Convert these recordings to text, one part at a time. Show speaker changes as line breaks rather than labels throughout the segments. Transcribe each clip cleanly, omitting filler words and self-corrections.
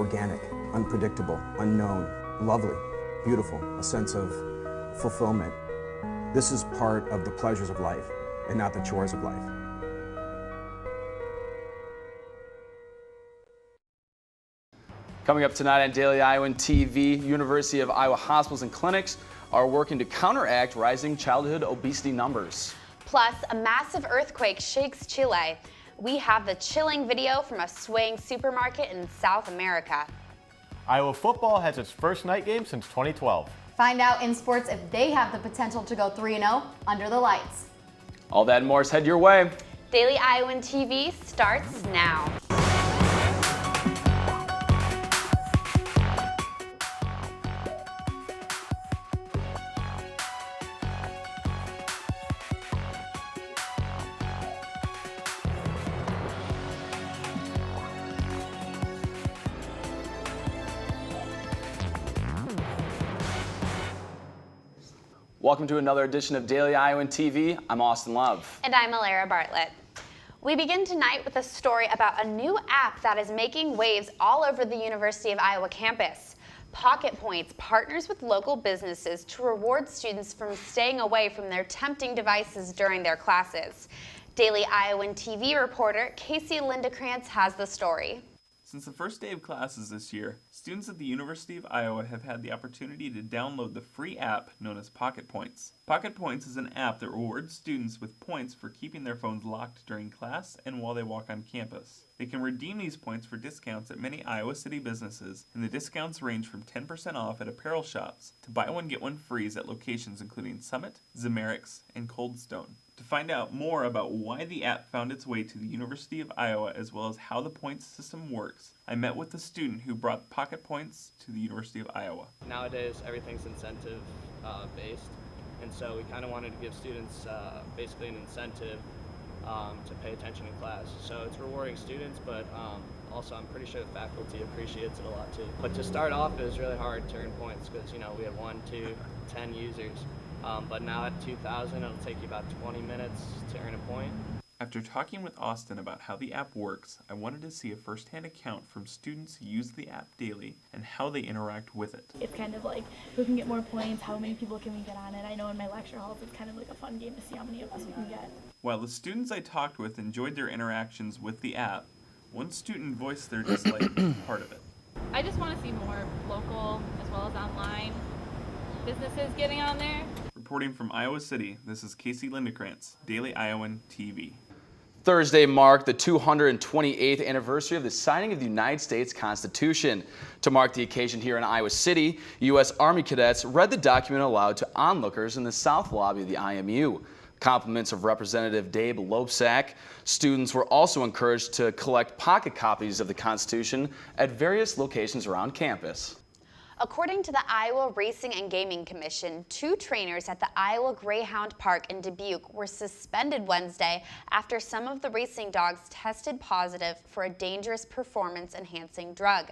organic, unpredictable, unknown, lovely, beautiful, a sense of fulfillment. This is part of the pleasures of life and not the chores of life.
Coming up tonight on Daily Iowan TV, University of Iowa hospitals and clinics are working to counteract rising childhood obesity numbers.
Plus, a massive earthquake shakes Chile. We have the chilling video from a swaying supermarket in South America.
Iowa football has its first night game since 2012.
Find out in sports if they have the potential to go 3-0 under the lights.
All that and more is head your way.
Daily Iowan TV starts now.
Welcome to another edition of Daily Iowan TV. I'm Austin Love.
And I'm Alara Bartlett. We begin tonight with a story about a new app that is making waves all over the University of Iowa campus. Pocket Points partners with local businesses to reward students from staying away from their tempting devices during their classes. Daily Iowan TV reporter Casey Lindekrantz has the story.
Since the first day of classes this year, students at the University of Iowa have had the opportunity to download the free app known as Pocket Points. Pocket Points is an app that rewards students with points for keeping their phones locked during class and while they walk on campus. They can redeem these points for discounts at many Iowa City businesses, and the discounts range from 10% off at apparel shops to buy one get one frees at locations including Summit, Zamerix, and Cold Stone. To find out more about why the app found its way to the University of Iowa as well as how the points system works, I met with the student who brought Pocket Points to the University of Iowa.
Nowadays, everything's incentive based, and so we kind of wanted to give students basically an incentive to pay attention in class. So it's rewarding students, but also I'm pretty sure the faculty appreciates it a lot too. But to start off, it was really hard to earn points because, you know, we had 1, 2, 10 users. But now at 2,000, it'll take you about 20 minutes to earn a point.
After talking with Austin about how the app works, I wanted to see a first-hand account from students who use the app daily and how they interact with it.
It's kind of like who can get more points, how many people can we get on it. I know in my lecture halls it's kind of like a fun game to see how many of us we can get.
While the students I talked with enjoyed their interactions with the app, one student voiced their dislike to part of it.
I just want to see more local as well as online businesses getting on there.
Reporting from Iowa City, this is Casey Lindekrantz, Daily Iowan TV.
Thursday marked the 228th anniversary of the signing of the United States Constitution. To mark the occasion here in Iowa City, U.S. Army cadets read the document aloud to onlookers in the South Lobby of the IMU. Compliments of Representative Dave Loebsack. Students were also encouraged to collect pocket copies of the Constitution at various locations around campus.
According to the Iowa Racing and Gaming Commission, 2 trainers at the Iowa Greyhound Park in Dubuque were suspended Wednesday after some of the racing dogs tested positive for a dangerous performance-enhancing drug.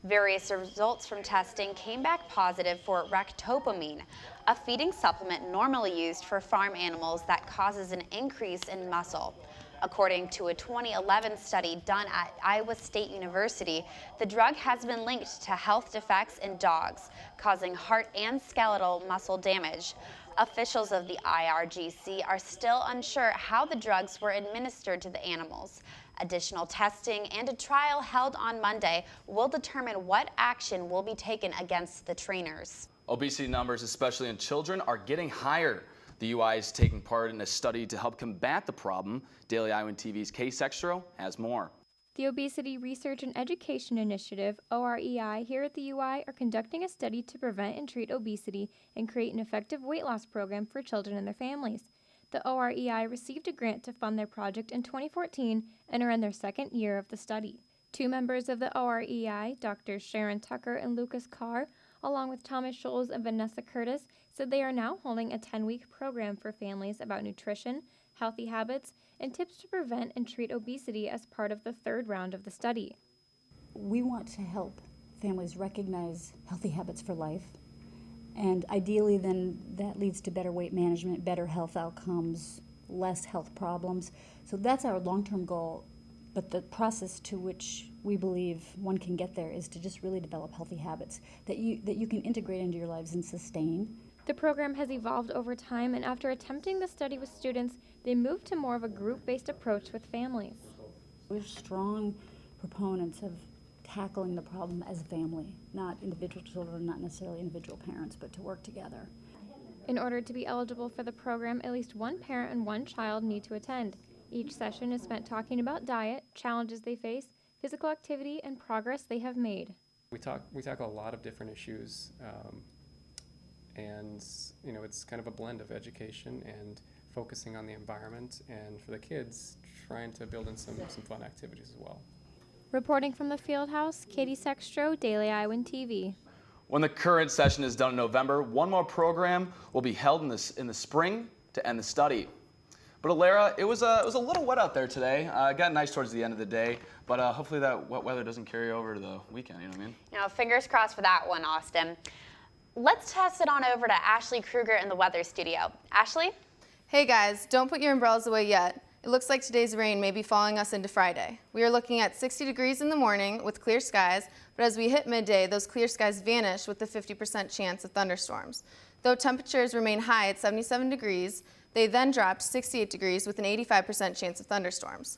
Various results from testing came back positive for ractopamine, a feeding supplement normally used for farm animals that causes an increase in muscle. According to a 2011 study done at Iowa State University, the drug has been linked to health defects in dogs, causing heart and skeletal muscle damage. Officials of the IRGC are still unsure how the drugs were administered to the animals. Additional testing and a trial held on Monday will determine what action will be taken against the trainers.
Obesity numbers, especially in children, are getting higher. The UI is taking part in a study to help combat the problem. Daily Iowan TV's Kay Sextro has more.
The Obesity Research and Education Initiative, OREI, here at the UI are conducting a study to prevent and treat obesity and create an effective weight loss program for children and their families. The OREI received a grant to fund their project in 2014 and are in their second year of the study. 2 members of the OREI, Drs. Sharon Tucker and Lucas Carr, along with Thomas Scholes and Vanessa Curtis, said they are now holding a 10-week program for families about nutrition, healthy habits, and tips to prevent and treat obesity as part of the 3rd round of the study.
We want to help families recognize healthy habits for life, and ideally then that leads to better weight management, better health outcomes, less health problems. So that's our long-term goal, but the process to which we believe one can get there is to just really develop healthy habits that you can integrate into your lives and sustain.
The program has evolved over time, and after attempting the study with students, they moved to more of a group-based approach with families.
We're strong proponents of tackling the problem as a family, not individual children, not necessarily individual parents, but to work together.
In order to be eligible for the program, at least one parent and one child need to attend. Each session is spent talking about diet, challenges they face, physical activity, and progress they have made.
We tackle a lot of different issues, and it's kind of a blend of education and focusing on the environment, and for the kids, trying to build in some fun activities as well.
Reporting from the field house, Katie Sextro, Daily Iowan TV.
When the current session is done in November, one more program will be held in the spring to end the study. But Alara, it was a little wet out there today. It got nice towards the end of the day, but hopefully that wet weather doesn't carry over to the weekend, you know what I mean?
Fingers crossed for that one, Austin. Let's toss it on over to Ashley Kruger in the weather studio. Ashley?
Hey guys, don't put your umbrellas away yet. It looks like today's rain may be following us into Friday. We are looking at 60 degrees in the morning with clear skies, but as we hit midday, those clear skies vanish with a 50% chance of thunderstorms. Though temperatures remain high at 77 degrees, they then drop to 68 degrees with an 85% chance of thunderstorms.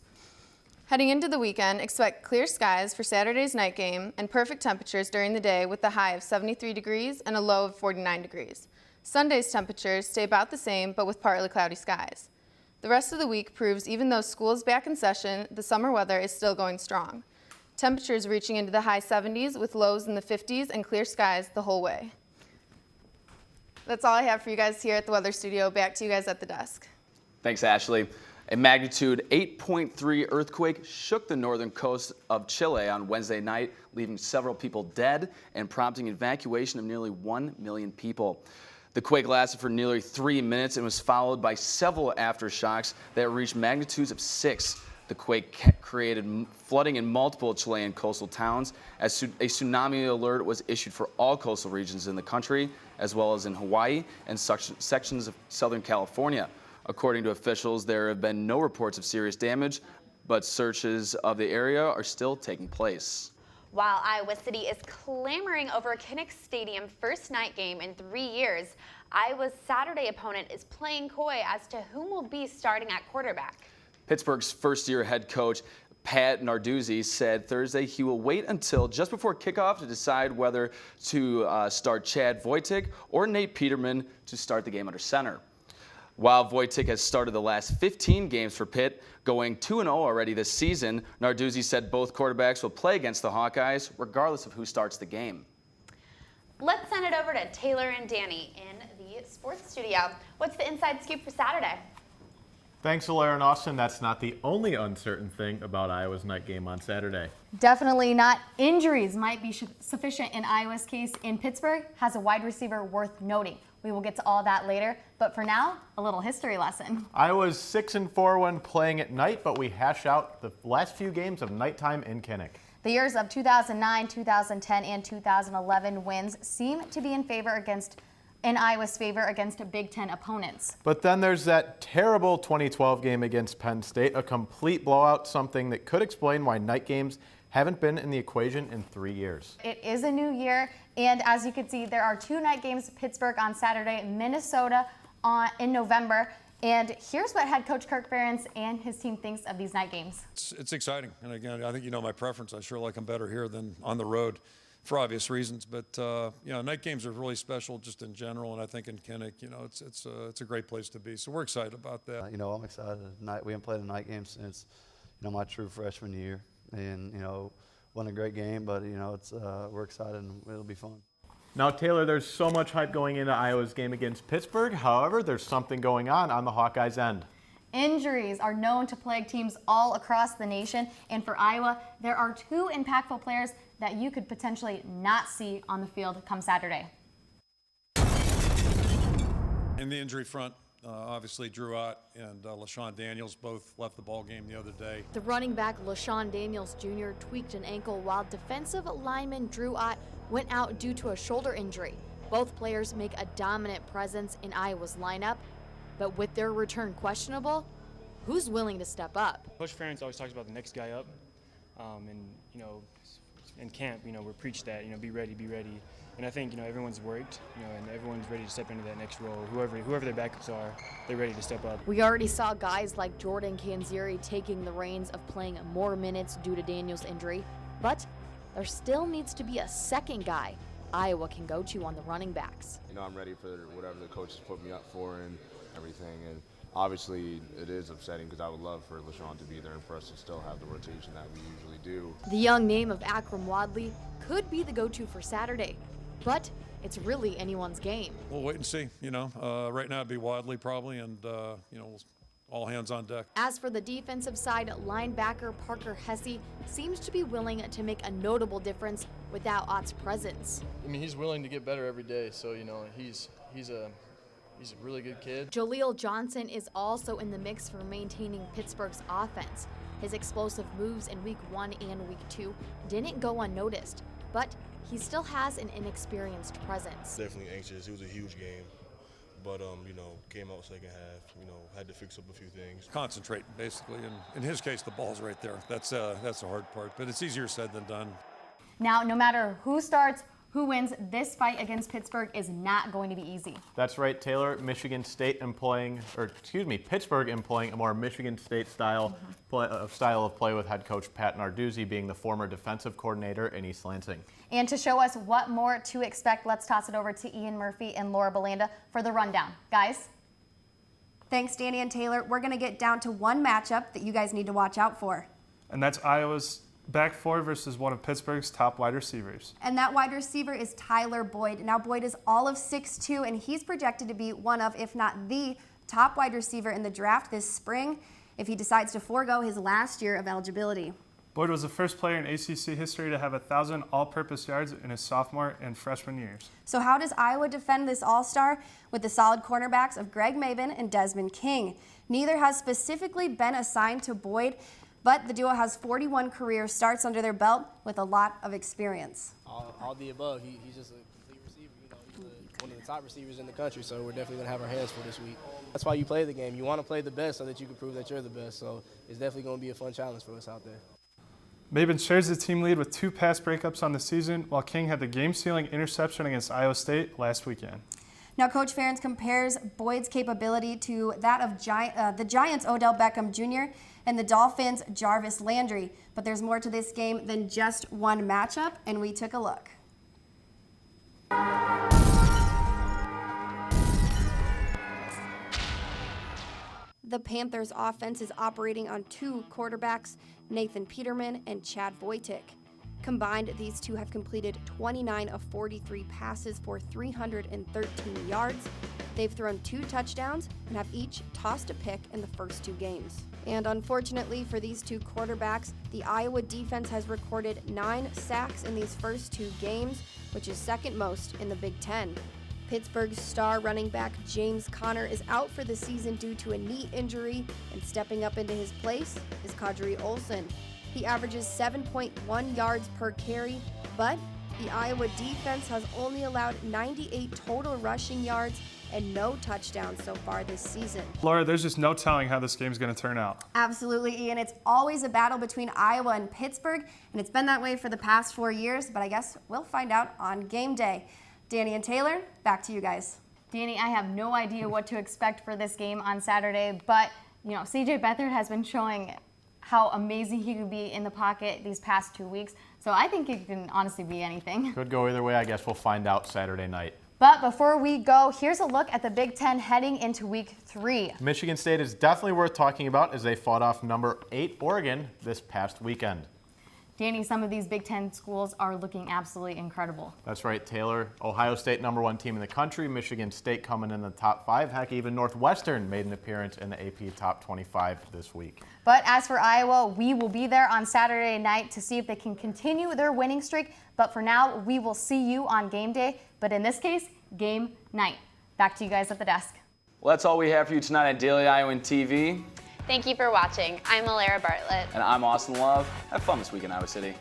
Heading into the weekend, expect clear skies for Saturday's night game and perfect temperatures during the day with a high of 73 degrees and a low of 49 degrees. Sunday's temperatures stay about the same, but with partly cloudy skies. The rest of the week proves even though school is back in session, the summer weather is still going strong. Temperatures reaching into the high 70s with lows in the 50s and clear skies the whole way. That's all I have for you guys here at the weather studio. Back to you guys at the desk.
Thanks, Ashley. A magnitude 8.3 earthquake shook the northern coast of Chile on Wednesday night, leaving several people dead and prompting evacuation of nearly 1 million people. The quake lasted for nearly 3 minutes and was followed by several aftershocks that reached magnitudes of 6. The quake created flooding in multiple Chilean coastal towns, as a tsunami alert was issued for all coastal regions in the country, as well as in Hawaii and sections of Southern California. According to officials, there have been no reports of serious damage, but searches of the area are still taking place.
While Iowa City is clamoring over Kinnick Stadium's first night game in 3 years, Iowa's Saturday opponent is playing coy as to whom will be starting at quarterback.
Pittsburgh's first-year head coach, Pat Narduzzi, said Thursday he will wait until just before kickoff to decide whether to start Chad Wojtek or Nate Peterman to start the game under center. While Wojtek has started the last 15 games for Pitt, going 2-0 already this season, Narduzzi said both quarterbacks will play against the Hawkeyes regardless of who starts the game.
Let's send it over to Taylor and Danny in the sports studio. What's the inside scoop for Saturday?
Thanks, Alara and Austin. That's not the only uncertain thing about Iowa's night game on Saturday.
Definitely not. Injuries might be sufficient in Iowa's case. In Pittsburgh has a wide receiver worth noting. We will get to all that later, but for now, a little history lesson.
Iowa's 6-4 when playing at night, but we hash out the last few games of nighttime in Kinnick.
The years of 2009, 2010, and 2011 wins seem to be in Iowa's favor against Big Ten opponents.
But then there's that terrible 2012 game against Penn State, a complete blowout, something that could explain why night games haven't been in the equation in 3 years.
It is a new year, and as you can see, there are 2 night games, Pittsburgh on Saturday, Minnesota in November. And here's what head coach Kirk Ferentz and his team thinks of these night games.
It's exciting, and again, I think you know my preference. I sure like them better here than on the road, for obvious reasons. But night games are really special just in general, and I think in Kinnick, it's a great place to be. So we're excited about that.
I'm excited. We haven't played a night game since my true freshman year, and wasn't a great game, but we're excited and it'll be fun.
Now, Taylor, there's so much hype going into Iowa's game against Pittsburgh. However, there's something going on the Hawkeyes' end.
Injuries are known to plague teams all across the nation, and for Iowa, there are 2 impactful players that you could potentially not see on the field come Saturday.
In the injury front, obviously Drew Ott and LaShawn Daniels both left the ball game the other day.
The running back LaShawn Daniels Jr. tweaked an ankle while defensive lineman Drew Ott went out due to a shoulder injury. Both players make a dominant presence in Iowa's lineup, but with their return questionable, who's willing to step up?
Coach Ferentz always talks about the next guy up. And in camp, we're preached that, be ready, be ready. And I think, everyone's worked, and everyone's ready to step into that next role. Whoever their backups are, they're ready to step up.
We already saw guys like Jordan Kanziri taking the reins of playing more minutes due to Daniel's injury, but there still needs to be a second guy Iowa can go to on the running backs.
I'm ready for whatever the coaches put me up for and everything. And obviously, it is upsetting because I would love for LaShawn to be there and for us to still have the rotation that we usually do.
The young name of Akram Wadley could be the go-to for Saturday, but it's really anyone's game.
We'll wait and see. Right now it'd be Wadley probably, and all hands on deck.
As for the defensive side, linebacker Parker Hesse seems to be willing to make a notable difference without Ott's presence.
He's willing to get better every day, so he's a really good kid.
Jaleel Johnson is also in the mix for maintaining Pittsburgh's offense. His explosive moves in Week 1 and Week 2 didn't go unnoticed, but he still has an inexperienced presence.
Definitely anxious. It was a huge game, but came out second half. Had to fix up a few things.
Concentrate, basically, and in his case, the ball's right there. That's the hard part, but it's easier said than done.
Now, no matter who starts, who wins, this fight against Pittsburgh is not going to be easy.
That's right, Taylor. Pittsburgh employing a more Michigan State style of play with head coach Pat Narduzzi being the former defensive coordinator in East Lansing.
And to show us what more to expect, let's toss it over to Ian Murphy and Laura Belanda for the rundown. Guys?
Thanks, Danny and Taylor. We're going to get down to one matchup that you guys need to watch out for.
And that's Iowa's back four versus one of Pittsburgh's top wide receivers.
And that wide receiver is Tyler Boyd. Now, Boyd is all of 6'2", and he's projected to be one of, if not the top wide receiver in the draft this spring if he decides to forego his last year of eligibility.
Boyd was the first player in ACC history to have 1,000 all-purpose yards in his sophomore and freshman years.
So how does Iowa defend this all-star? With the solid cornerbacks of Greg Maben and Desmond King. Neither has specifically been assigned to Boyd, but the duo has 41 career starts under their belt with a lot of experience.
All the above. He's just a complete receiver. He's one of the top receivers in the country, so we're definitely going to have our hands full this week. That's why you play the game. You want to play the best so that you can prove that you're the best. So it's definitely going to be a fun challenge for us out there.
Maben shares the team lead with 2 pass breakups on the season, while King had the game-sealing interception against Iowa State last weekend.
Now, Coach Ferentz compares Boyd's capability to that of the Giants' Odell Beckham Jr. and the Dolphins' Jarvis Landry. But there's more to this game than just one matchup, and we took a look.
The Panthers' offense is operating on 2 quarterbacks, Nathan Peterman and Chad Wojtek. Combined, these two have completed 29 of 43 passes for 313 yards. They've thrown 2 touchdowns and have each tossed a pick in the first 2 games. And unfortunately for these 2 quarterbacks, the Iowa defense has recorded 9 sacks in these first 2 games, which is second most in the Big Ten. Pittsburgh's star running back James Conner is out for the season due to a knee injury, and stepping up into his place is Kadri Olson. He averages 7.1 yards per carry, but the Iowa defense has only allowed 98 total rushing yards and no touchdowns so far this season.
Laura, there's just no telling how this game's going to turn out.
Absolutely, Ian. It's always a battle between Iowa and Pittsburgh, and it's been that way for the past 4 years, but I guess we'll find out on game day. Danny and Taylor, back to you guys.
Danny, I have no idea what to expect for this game on Saturday, but CJ Beathard has been showing how amazing he could be in the pocket these past 2 weeks. So I think it can honestly be anything.
Could go either way. I guess we'll find out Saturday night.
But before we go, here's a look at the Big Ten heading into Week 3.
Michigan State is definitely worth talking about as they fought off number 8 Oregon this past weekend.
Danny, some of these Big Ten schools are looking absolutely incredible.
That's right, Taylor. Ohio State, number 1 team in the country. Michigan State coming in the top 5. Heck, even Northwestern made an appearance in the AP Top 25 this week.
But as for Iowa, we will be there on Saturday night to see if they can continue their winning streak. But for now, we will see you on game day. But in this case, game night. Back to you guys at the desk.
Well, that's all we have for you tonight on Daily Iowan TV.
Thank you for watching. I'm Alara Bartlett.
And I'm Austin Love. Have fun this week in Iowa City.